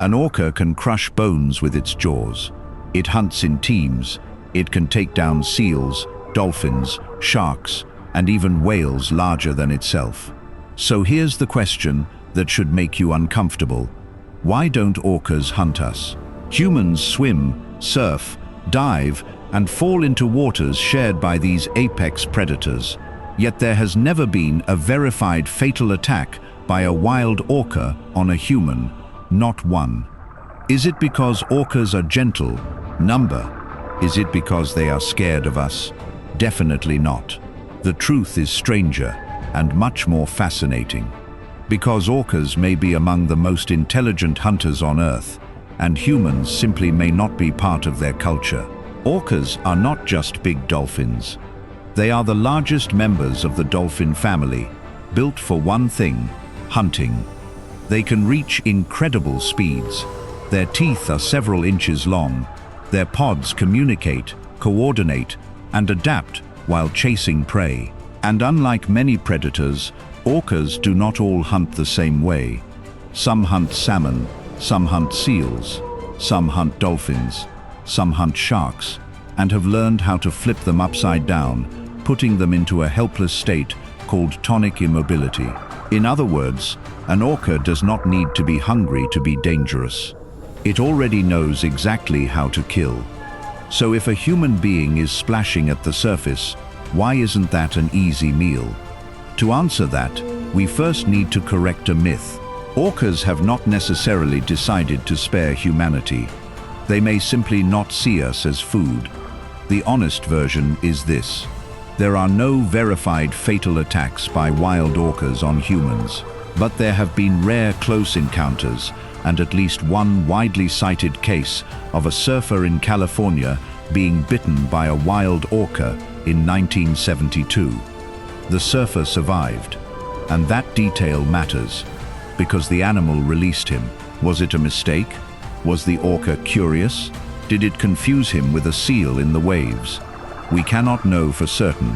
An orca can crush bones with its jaws. It hunts in teams. It can take down seals, dolphins, sharks, and even whales larger than itself. So here's the question that should make you uncomfortable. Why don't orcas hunt us? Humans swim, surf, dive, and fall into waters shared by these apex predators. Yet there has never been a verified fatal attack by a wild orca on a human, not one. Is it because orcas are gentle? Number. Is it because they are scared of us? Definitely not. The truth is stranger and much more fascinating. Because orcas may be among the most intelligent hunters on Earth, and humans simply may not be part of their culture. Orcas are not just big dolphins. They are the largest members of the dolphin family, built for one thing: hunting. They can reach incredible speeds. Their teeth are several inches long. Their pods communicate, coordinate, and adapt while chasing prey. And unlike many predators, orcas do not all hunt the same way. Some hunt salmon, some hunt seals, some hunt dolphins, some hunt sharks, and have learned how to flip them upside down, putting them into a helpless state called tonic immobility. In other words, an orca does not need to be hungry to be dangerous. It already knows exactly how to kill. So if a human being is splashing at the surface, why isn't that an easy meal? To answer that, we first need to correct a myth. Orcas have not necessarily decided to spare humanity. They may simply not see us as food. The honest version is this: there are no verified fatal attacks by wild orcas on humans, but there have been rare close encounters and at least one widely cited case of a surfer in California being bitten by a wild orca in 1972. The surfer survived, and that detail matters, because the animal released him. Was it a mistake? Was the orca curious? Did it confuse him with a seal in the waves? We cannot know for certain,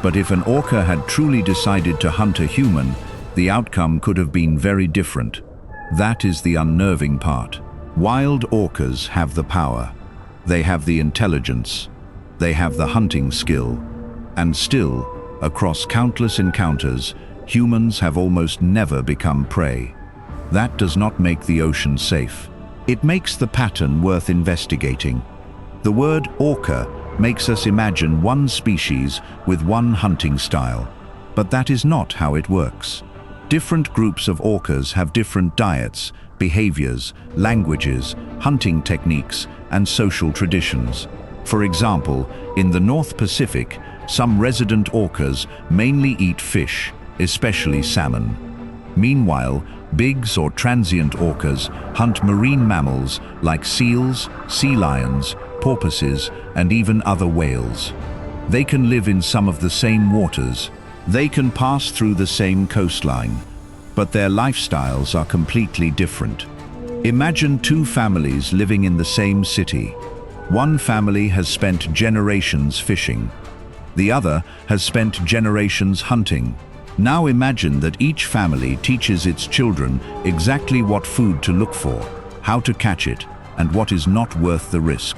but if an orca had truly decided to hunt a human, the outcome could have been very different. That is the unnerving part. Wild orcas have the power. They have the intelligence. They have the hunting skill. And still, across countless encounters, humans have almost never become prey. That does not make the ocean safe. It makes the pattern worth investigating. The word orca makes us imagine one species with one hunting style, but that is not how it works. Different groups of orcas have different diets, behaviors, languages, hunting techniques, and social traditions. For example, in the North Pacific, some resident orcas mainly eat fish, especially salmon. Meanwhile, bigs or transient orcas hunt marine mammals like seals, sea lions, porpoises, and even other whales. They can live in some of the same waters. They can pass through the same coastline, but their lifestyles are completely different. Imagine two families living in the same city. One family has spent generations fishing. The other has spent generations hunting. Now imagine that each family teaches its children exactly what food to look for, how to catch it, and what is not worth the risk.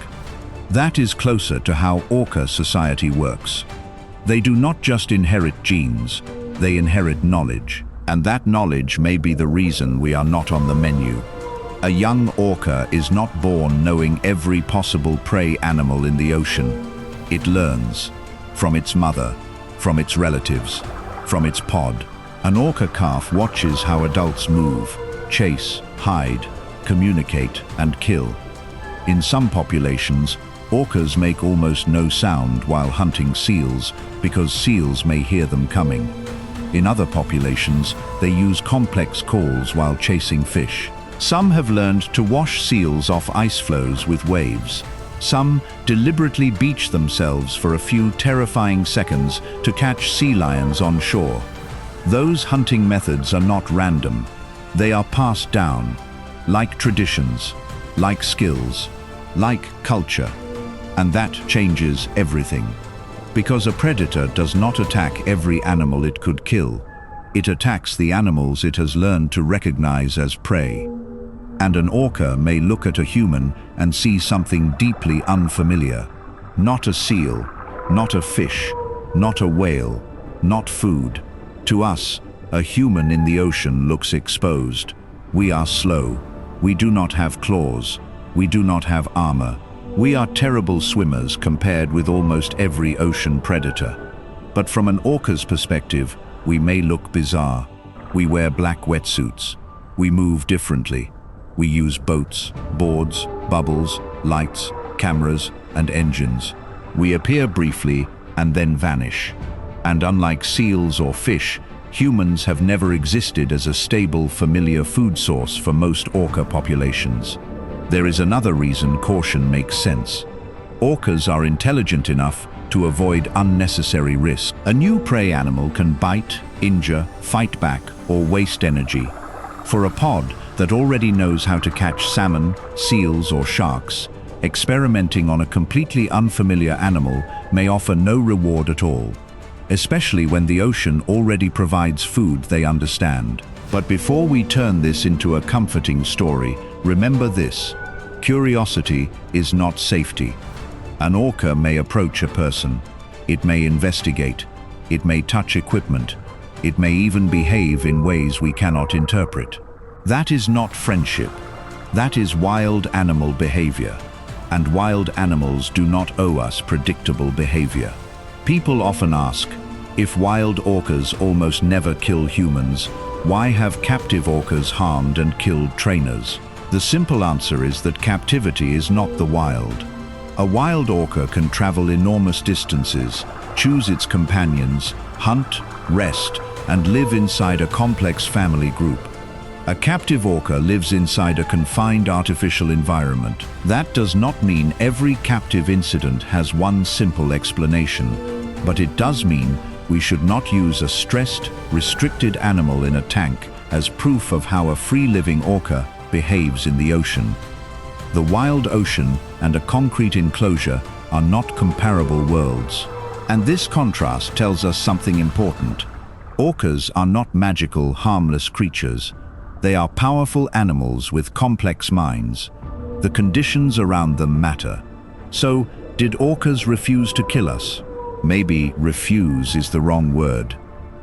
That is closer to how orca society works. They do not just inherit genes, they inherit knowledge. And that knowledge may be the reason we are not on the menu. A young orca is not born knowing every possible prey animal in the ocean. It learns from its mother, from its relatives, from its pod. An orca calf watches how adults move, chase, hide, communicate, and kill. In some populations, orcas make almost no sound while hunting seals because seals may hear them coming. In other populations, they use complex calls while chasing fish. Some have learned to wash seals off ice floes with waves. Some deliberately beach themselves for a few terrifying seconds to catch sea lions on shore. Those hunting methods are not random. They are passed down, like traditions, like skills, like culture. And that changes everything. Because a predator does not attack every animal it could kill. It attacks the animals it has learned to recognize as prey. And an orca may look at a human and see something deeply unfamiliar. Not a seal, not a fish, not a whale, not food. To us, a human in the ocean looks exposed. We are slow. We do not have claws. We do not have armor. We are terrible swimmers compared with almost every ocean predator. But from an orca's perspective, we may look bizarre. We wear black wetsuits. We move differently. We use boats, boards, bubbles, lights, cameras, and engines. We appear briefly and then vanish. And unlike seals or fish, humans have never existed as a stable, familiar food source for most orca populations. There is another reason caution makes sense. Orcas are intelligent enough to avoid unnecessary risk. A new prey animal can bite, injure, fight back, or waste energy. For a pod that already knows how to catch salmon, seals, or sharks, experimenting on a completely unfamiliar animal may offer no reward at all, especially when the ocean already provides food they understand. But before we turn this into a comforting story, remember this: curiosity is not safety. An orca may approach a person. It may investigate. It may touch equipment. It may even behave in ways we cannot interpret. That is not friendship. That is wild animal behavior. And wild animals do not owe us predictable behavior. People often ask, if wild orcas almost never kill humans, why have captive orcas harmed and killed trainers? The simple answer is that captivity is not the wild. A wild orca can travel enormous distances, choose its companions, hunt, rest, and live inside a complex family group. A captive orca lives inside a confined artificial environment. That does not mean every captive incident has one simple explanation, but it does mean we should not use a stressed, restricted animal in a tank as proof of how a free-living orca behaves in the ocean. The wild ocean and a concrete enclosure are not comparable worlds. And this contrast tells us something important. Orcas are not magical, harmless creatures. They are powerful animals with complex minds. The conditions around them matter. So, did orcas refuse to kill us? Maybe refuse is the wrong word.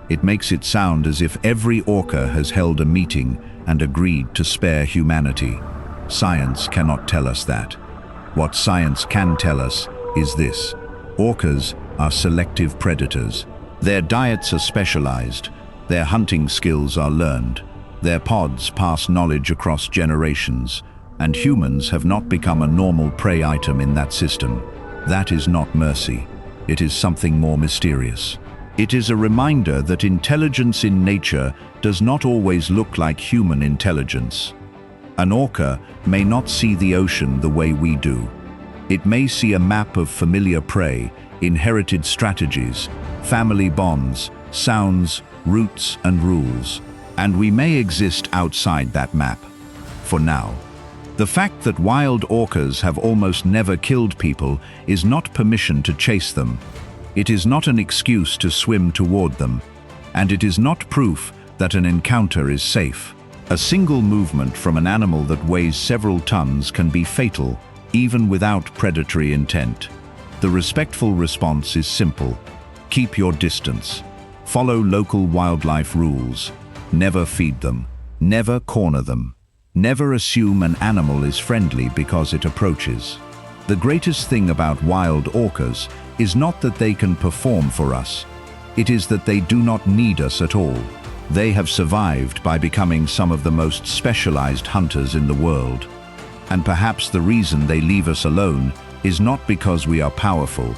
It makes it sound as if every orca has held a meeting and agreed to spare humanity. Science cannot tell us that. What science can tell us is this: orcas are selective predators. Their diets are specialized. Their hunting skills are learned. Their pods pass knowledge across generations, and humans have not become a normal prey item in that system. That is not mercy. It is something more mysterious. It is a reminder that intelligence in nature does not always look like human intelligence. An orca may not see the ocean the way we do. It may see a map of familiar prey, inherited strategies, family bonds, sounds, routes, and rules. And we may exist outside that map. For now. The fact that wild orcas have almost never killed people is not permission to chase them. It is not an excuse to swim toward them. And it is not proof that an encounter is safe. A single movement from an animal that weighs several tons can be fatal, even without predatory intent. The respectful response is simple. Keep your distance. Follow local wildlife rules. Never feed them. Never corner them. Never assume an animal is friendly because it approaches. The greatest thing about wild orcas is not that they can perform for us. It is that they do not need us at all. They have survived by becoming some of the most specialized hunters in the world. And perhaps the reason they leave us alone is not because we are powerful.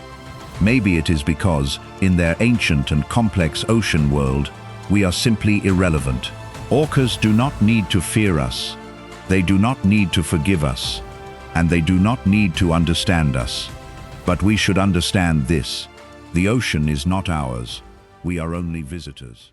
Maybe it is because, in their ancient and complex ocean world, we are simply irrelevant. Orcas do not need to fear us. They do not need to forgive us. And they do not need to understand us. But we should understand this: the ocean is not ours. We are only visitors.